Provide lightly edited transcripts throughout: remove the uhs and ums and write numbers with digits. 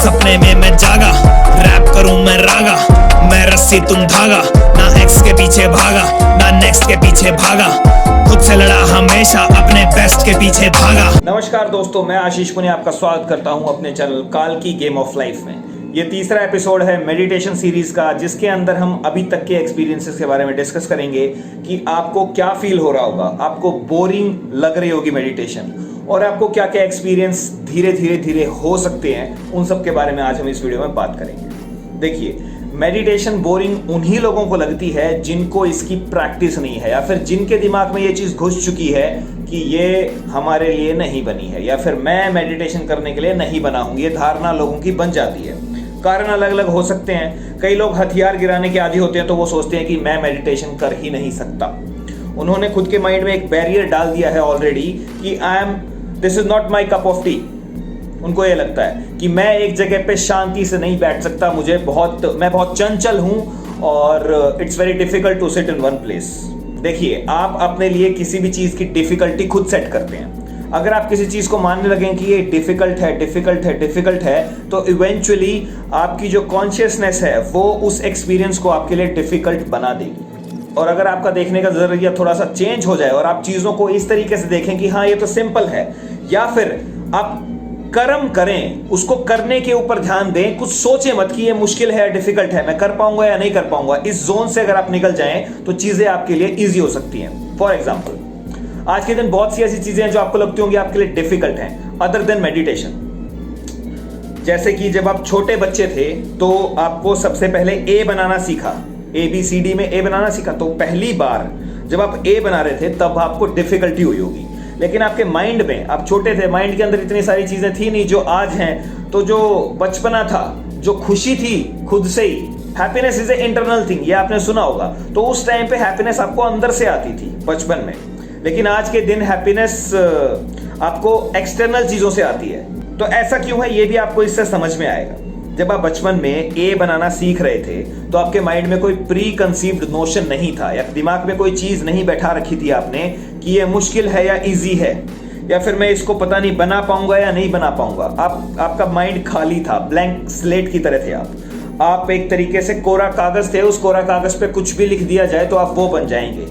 सपने में मैं जागा, रैप करूं मैं रागा, मैं रस्सी तुम धागा, ना एक्स के पीछे भागा ना नेक्स्ट के पीछे भागा, खुद से लड़ा हमेशा अपने बेस्ट के पीछे भागा। नमस्कार दोस्तों, मैं आशीष पुनिया आपका स्वागत करता हूं अपने चैनल काल की गेम ऑफ लाइफ में। ये तीसरा एपिसोड है मेडिटेशन सीरीज का, जिसके अंदर हम अभी तक के एक्सपीरियंसेस के बारे में डिस्कस करेंगे कि आपको क्या फील हो रहा होगा, आपको बोरिंग लग रही होगी मेडिटेशन, और आपको क्या क्या एक्सपीरियंस धीरे धीरे हो सकते हैं, उन सब के बारे में आज हम इस वीडियो में बात करेंगे। देखिए, मेडिटेशन बोरिंग उन्हीं लोगों को लगती है जिनको इसकी प्रैक्टिस नहीं है, या फिर जिनके दिमाग में ये चीज़ घुस चुकी है कि ये हमारे लिए नहीं बनी है, या फिर मैं मेडिटेशन करने के लिए नहीं बना हूं। ये धारणा लोगों की बन जाती है। कारण अलग अलग हो सकते हैं। कई लोग हथियार गिराने के आदी होते हैं, तो वो सोचते हैं कि मैं मेडिटेशन कर ही नहीं सकता। उन्होंने खुद के माइंड में एक बैरियर डाल दिया है ऑलरेडी कि this is not my cup of T. उनको ये लगता है कि मैं एक जगह पे शांति से नहीं बैठ सकता, मैं बहुत चंचल हूं और it's very difficult to sit in one place. देखिए, आप अपने लिए किसी भी चीज की डिफिकल्टी खुद सेट करते हैं। अगर आप किसी चीज को मानने लगें कि ये डिफिकल्ट है, तो इवेंचुअली आपकी जो कॉन्शियसनेस है वो उस एक्सपीरियंस को आपके लिए डिफिकल्ट बना देगी। और अगर आपका देखने का जरिया थोड़ा सा चेंज हो जाए और आप चीजों को इस तरीके से देखें कि हाँ ये तो सिंपल है, या फिर आप कर्म करें, उसको करने के ऊपर ध्यान दें, कुछ सोचें मत कि ये मुश्किल है, डिफिकल्ट है, मैं कर पाऊंगा या नहीं कर पाऊंगा। इस जोन से अगर आप निकल जाएं तो चीजें आपके लिए इजी हो सकती हैं। फॉर एग्जाम्पल, आज के दिन बहुत सी ऐसी चीजें हैं जो आपको लगती होंगी आपके लिए डिफिकल्ट हैं अदर देन मेडिटेशन। जैसे कि जब आप छोटे बच्चे थे तो आपको सबसे पहले ए बनाना सीखा, ABCD में ए बनाना सीखा, तो पहली बार जब आप ए बना रहे थे तब आपको डिफिकल्टी हुई होगी। लेकिन आपके माइंड में, आप छोटे थे, माइंड के अंदर इतनी सारी चीजें थी नहीं जो आज हैं, तो जो बचपना था, जो खुशी थी खुद से ही, happiness is a internal thing, ये आपने सुना होगा। तो उस टाइम पे हैप्पीनेस आपको अंदर से आती थी बचपन में। लेकिन आज के दिन हैप्पीनेस आपको एक्सटर्नल चीजों से आती है। तो ऐसा क्यों है, ये भी आपको इससे समझ में आएगा। जब आप बचपन में ए बनाना सीख रहे थे तो आपके माइंड में कोई प्री कंसीव्ड नोशन नहीं था, या दिमाग में कोई चीज नहीं बैठा रखी थी आपने कि ये मुश्किल है या इजी है, या फिर मैं इसको पता नहीं बना पाऊंगा या नहीं बना पाऊंगा। आपका माइंड खाली था, ब्लैंक स्लेट की तरह थे आप एक तरीके से कोरा कागज थे। उस कोरा कागज पे कुछ भी लिख दिया जाए तो आप वो बन जाएंगे।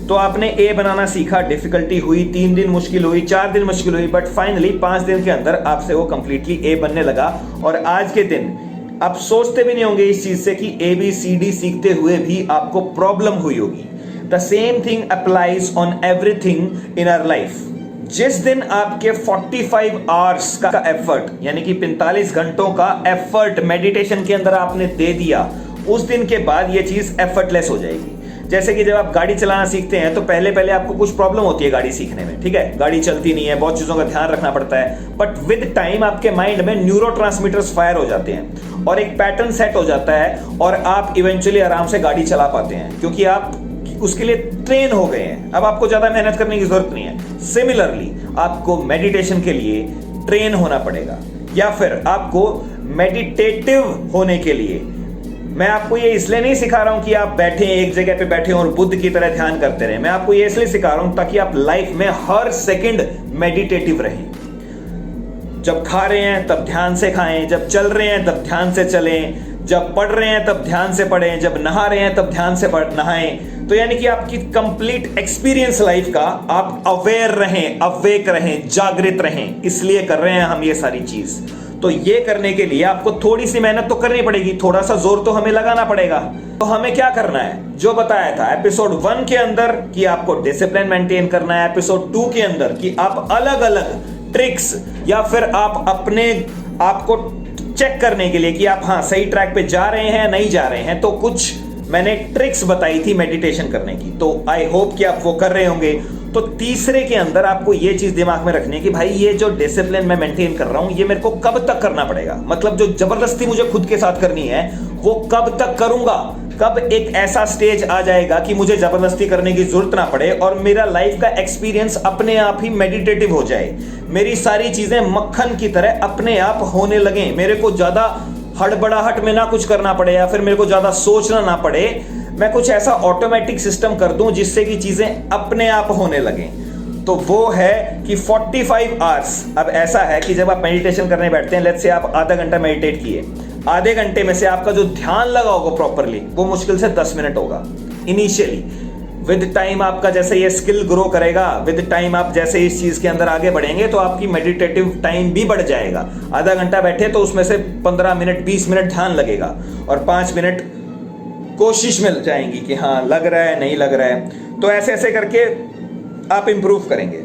तो आपने ए बनाना सीखा, डिफिकल्टी हुई, 3 दिन मुश्किल हुई, 4 दिन मुश्किल हुई, बट फाइनली 5 दिन के अंदर आपसे वो कंप्लीटली ए बनने लगा। और आज के दिन आप सोचते भी नहीं होंगे इस चीज से कि ABCD सीखते हुए भी आपको प्रॉब्लम हुई होगी। The same thing applies on everything in our life. जिस दिन आपके 45 आवर्स का एफर्ट, यानी कि 45 घंटों का एफर्ट मेडिटेशन के अंदर आपने दे दिया, उस दिन के बाद ये चीज एफर्टलेस हो जाएगी। जैसे कि जब आप गाड़ी चलाना सीखते हैं तो पहले आपको कुछ प्रॉब्लम होती है गाड़ी सीखने में, ठीक है, गाड़ी चलती नहीं है, बहुत चीजों का ध्यान रखना पड़ता है, बट विद टाइम आपके माइंड में न्यूरोट्रांसमीटर्स फायर हो जाते हैं और एक पैटर्न सेट हो जाता है और आप इवेंचुअली आराम से गाड़ी चला पाते हैं, क्योंकि आप उसके लिए ट्रेन हो गए हैं। अब आपको ज्यादा मेहनत करने की जरूरत नहीं है। सिमिलरली आपको मेडिटेशन के लिए ट्रेन होना पड़ेगा, या फिर आपको मेडिटेटिव होने के लिए, मैं आपको ये इसलिए नहीं सिखा रहा हूं कि आप बैठे एक जगह पे बैठे और बुद्ध की तरह ध्यान करते रहें। मैं आपको ये इसलिए सिखा रहा हूं ताकि आप लाइफ में हर सेकंड मेडिटेटिव रहें। जब खा रहे हैं तब ध्यान से खाएं, जब चल रहे हैं तब ध्यान से चलें, जब पढ़ रहे हैं तब ध्यान से पढ़ें, जब नहा रहे हैं तब ध्यान से नहाएं। तो यानी कि आपकी कंप्लीट एक्सपीरियंस लाइफ का आप अवेयर रहें, अवेक रहें, जागृत रहें। इसलिए कर रहे हैं हम ये सारी चीज। तो ये करने के लिए आपको थोड़ी सी मेहनत तो करनी पड़ेगी, थोड़ा सा जोर तो हमें लगाना पड़ेगा। तो हमें क्या करना है, जो बताया था एपिसोड 1 के अंदर कि आपको डिसिप्लिन मेंटेन करना है, एपिसोड 2 के अंदर कि आप अलग अलग ट्रिक्स, या फिर आप अपने आपको चेक करने के लिए कि आप हाँ सही ट्रैक पे जा रहे हैं नहीं जा रहे हैं, तो कुछ मैंने ट्रिक्स बताई थी मेडिटेशन करने की। तो आई होप कि आप वो कर रहे होंगे। तो तीसरे के अंदर आपको ये चीज दिमाग में रखनी है कि भाई ये जो डिसिप्लिन मैं मेंटेन कर रहा हूं ये मेरे को कब तक करना पड़ेगा, मतलब जो जबरदस्ती मुझे खुद के साथ करनी है वो कब तक करूंगा, कब एक ऐसा स्टेज आ जाएगा कि मुझे जबरदस्ती करने की जरूरत ना पड़े और मेरा लाइफ का एक्सपीरियंस अपने आप ही मेडिटेटिव हो जाए, मेरी सारी चीजें मक्खन की तरह अपने आप होने लगे, मेरे को ज्यादा हड़बड़ाहट में ना कुछ करना पड़े या फिर मेरे को ज्यादा सोचना ना पड़े, मैं कुछ ऐसा ऑटोमेटिक सिस्टम कर दूं जिससे कि चीजें अपने आप होने लगें। तो वो है कि 45 आवर्स। अब ऐसा है कि जब आप मेडिटेशन करने बैठते हैं, लेट्स से आप आधा घंटा मेडिटेट किए, आधे घंटे में से आपका जो ध्यान लगा होगा प्रॉपरली वो मुश्किल से 10 मिनट होगा इनिशियली। विद टाइम आपका जैसे ये स्किल ग्रो करेगा, विद टाइम आप जैसे इस चीज के अंदर आगे बढ़ेंगे तो आपकी मेडिटेटिव टाइम भी बढ़ जाएगा। आधा घंटा बैठे तो उसमें से 15 मिनट 20 मिनट ध्यान लगेगा और 5 मिनट कोशिश में जाएंगी कि हाँ लग रहा है नहीं लग रहा है। तो ऐसे ऐसे करके आप इंप्रूव करेंगे।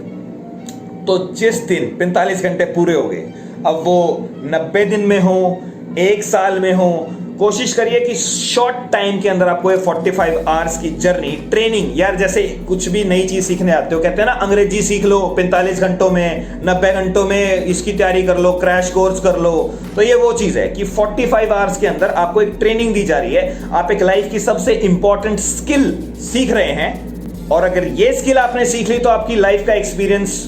तो जिस दिन 45 घंटे पूरे हो गए, अब वो 90 दिन में हो, 1 साल में हो, कोशिश करिए कि शॉर्ट टाइम के अंदर आपको 45 आवर्स की जर्नी ट्रेनिंग, यार जैसे कुछ भी नई चीज सीखने आते हो, कहते हैं ना अंग्रेजी सीख लो 45 घंटों में, 90 घंटों में इसकी तैयारी कर लो, क्रैश कोर्स कर लो। तो ये वो चीज है कि 45 आवर्स के अंदर आपको एक ट्रेनिंग दी जा रही है। आप एक लाइफ की सबसे इंपॉर्टेंट स्किल सीख रहे हैं और अगर ये स्किल आपने सीख ली तो आपकी लाइफ का एक्सपीरियंस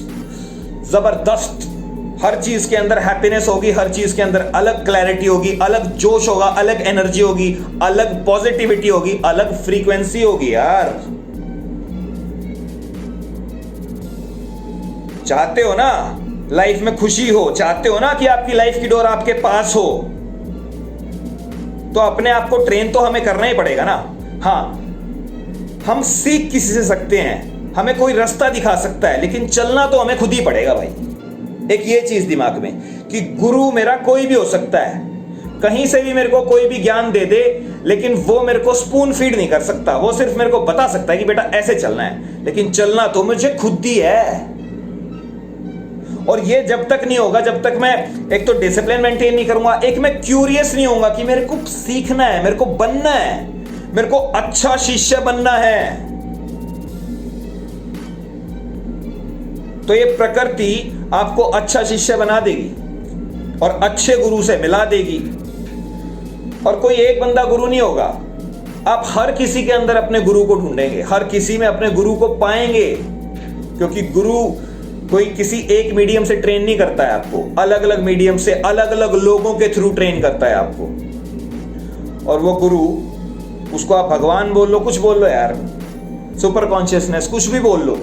जबरदस्त, हर चीज के अंदर हैप्पीनेस होगी, हर चीज के अंदर अलग क्लैरिटी होगी, अलग जोश होगा, अलग एनर्जी होगी, अलग पॉजिटिविटी होगी, अलग फ्रीक्वेंसी होगी। यार चाहते हो ना लाइफ में खुशी हो, चाहते हो ना कि आपकी लाइफ की डोर आपके पास हो, तो अपने आप को ट्रेन तो हमें करना ही पड़ेगा ना। हाँ, हम सीख किसी से सकते हैं, हमें कोई रास्ता दिखा सकता है, लेकिन चलना तो हमें खुद ही पड़ेगा भाई। एक ये चीज दिमाग में कि गुरु मेरा कोई भी हो सकता है, कहीं से भी मेरे को कोई भी ज्ञान दे दे, लेकिन वो मेरे को स्पून फीड नहीं कर सकता। वो सिर्फ मेरे को बता सकता है कि बेटा ऐसे चलना है, लेकिन चलना तो मुझे खुद ही है। और ये जब तक नहीं होगा जब तक मैं एक तो डिसिप्लिन मेंटेन नहीं करूंगा, एक मैं क्यूरियस नहीं होऊंगा कि मेरे को सीखना है, मेरे को बनना है, मेरे को अच्छा शिष्य बनना है। तो ये प्रकृति आपको अच्छा शिष्य बना देगी और अच्छे गुरु से मिला देगी। और कोई एक बंदा गुरु नहीं होगा, आप हर किसी के अंदर अपने गुरु को ढूंढेंगे, हर किसी में अपने गुरु को पाएंगे, क्योंकि गुरु कोई किसी एक मीडियम से ट्रेन नहीं करता है आपको, अलग अलग मीडियम से अलग अलग लोगों के थ्रू ट्रेन करता है आपको। और वो गुरु, उसको आप भगवान बोल लो, कुछ बोल लो यार, सुपर कॉन्शियसनेस, कुछ भी बोल लो,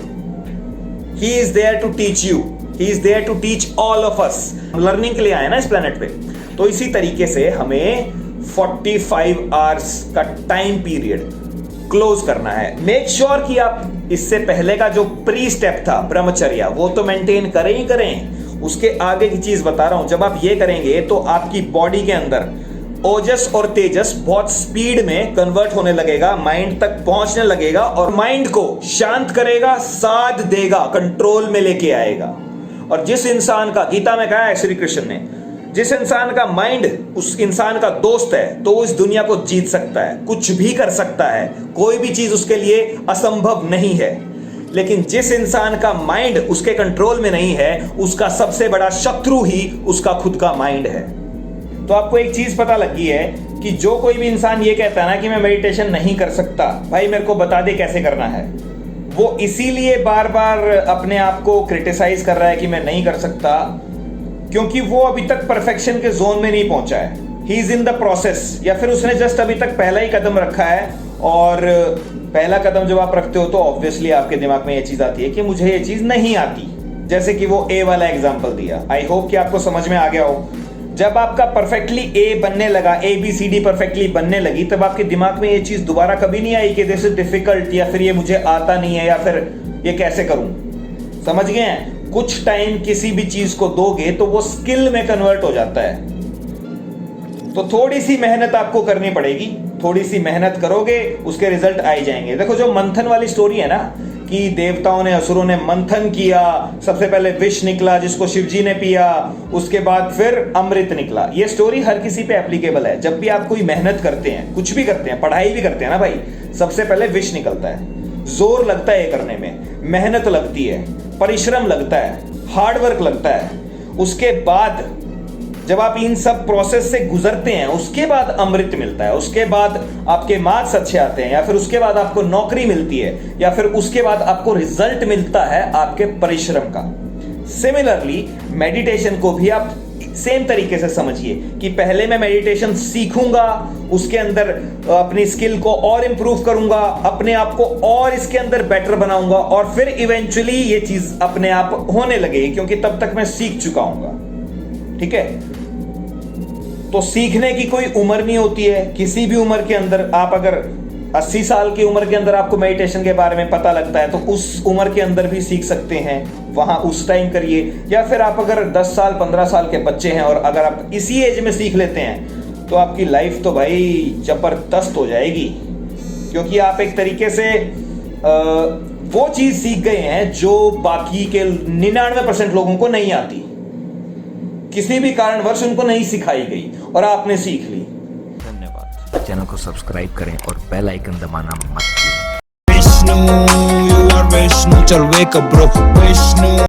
He is there to teach you. He is there to teach all of us. Learning के लिए आए ना इस प्लेनेट पे। तो इसी तरीके से हमें 45 आवर्स का टाइम पीरियड क्लोज करना है। मेक श्योर कि आप इससे पहले का जो प्री स्टेप था ब्रह्मचर्या, वो तो मेंटेन करें ही करें। उसके आगे की चीज बता रहा हूं, जब आप ये करेंगे तो आपकी बॉडी के अंदर ओजस और तेजस बहुत स्पीड में कन्वर्ट होने लगेगा, माइंड तक पहुंचने लगेगा और माइंड को शांत करेगा, साथ देगा, कंट्रोल में लेके आएगा। और जिस इंसान का, गीता में कहा है श्री कृष्ण ने, जिस इंसान का माइंड उस इंसान का दोस्त है तो वो इस दुनिया को जीत सकता है, कुछ भी कर सकता है, कोई भी चीज उसके लिए असंभव नहीं है। लेकिन जिस इंसान का माइंड उसके कंट्रोल में नहीं है, उसका सबसे बड़ा शत्रु ही उसका खुद का माइंड है। तो आपको एक चीज पता लग गई है कि जो कोई भी इंसान ये कहता है ना कि मैं मेडिटेशन नहीं कर सकता, भाई मेरे को बता दे कैसे करना है, वो इसीलिए बार बार अपने आप को क्रिटिसाइज कर रहा है कि मैं नहीं कर सकता, क्योंकि वो अभी तक परफेक्शन के जोन में नहीं पहुंचा है। He is in the process, या फिर उसने जस्ट अभी तक पहला ही कदम रखा है। और पहला कदम जब आप रखते हो तो ऑब्वियसली आपके दिमाग में ये चीज आती है कि मुझे ये चीज नहीं आती, जैसे कि वो ए वाला एग्जाम्पल दिया। आई होप कि आपको समझ में आ गया हो। जब आपका परफेक्टली ए बनने लगा, ABCD परफेक्टली बनने लगी, तब आपके दिमाग में ये चीज दोबारा कभी नहीं आई कि दिस इज डिफिकल्ट, या फिर ये मुझे आता नहीं है, या फिर ये कैसे करूं। समझ गए हैं? कुछ टाइम किसी भी चीज को दोगे तो वो स्किल में कन्वर्ट हो जाता है। तो थोड़ी सी मेहनत आपको करनी पड़ेगी, थोड़ी सी मेहनत करोगे उसके रिजल्ट आ ही जाएंगे। देखो जो मंथन वाली स्टोरी है ना, कि देवताओं ने, असुरों ने मंथन किया, सबसे पहले विष निकला जिसको शिवजी ने पिया, उसके बाद फिर अमृत निकला। ये स्टोरी हर किसी पे एप्लीकेबल है। जब भी आप कोई मेहनत करते हैं, कुछ भी करते हैं, पढ़ाई भी करते हैं ना भाई, सबसे पहले विष निकलता है, जोर लगता है ये करने में, मेहनत लगती है, परिश्रम लगता है, हार्डवर्क लगता है। उसके बाद जब आप इन सब प्रोसेस से गुजरते हैं, उसके बाद अमृत मिलता है, उसके बाद आपके मार्क्स अच्छे आते हैं, या फिर उसके बाद आपको नौकरी मिलती है, या फिर उसके बाद आपको रिजल्ट मिलता है आपके परिश्रम का। सिमिलरली मेडिटेशन को भी आप सेम तरीके से समझिए कि पहले मैं मेडिटेशन सीखूंगा, उसके अंदर अपनी स्किल को और इंप्रूव करूंगा, अपने आप को और इसके अंदर बेटर बनाऊंगा और फिर इवेंचुअली ये चीज अपने आप होने लगेगी, क्योंकि तब तक मैं सीख चुका हूंगा। ठीक है, तो सीखने की कोई उम्र नहीं होती है। किसी भी उम्र के अंदर आप अगर 80 साल की उम्र के अंदर आपको मेडिटेशन के बारे में पता लगता है तो उस उम्र के अंदर भी सीख सकते हैं, वहां उस टाइम करिए। या फिर आप अगर 10 साल 15 साल के बच्चे हैं और अगर आप इसी एज में सीख लेते हैं तो आपकी लाइफ तो भाई जबरदस्त हो जाएगी, क्योंकि आप एक तरीके से वो चीज सीख गए हैं जो बाकी के 99% लोगों को नहीं आती, किसी भी कारणवश उनको नहीं सिखाई गई और आपने सीख ली। धन्यवाद। चैनल को सब्सक्राइब करें और बेल आइकन दबाना मत भूलें। Vishnu, you are Vishnu, chal wake up bro, Vishnu.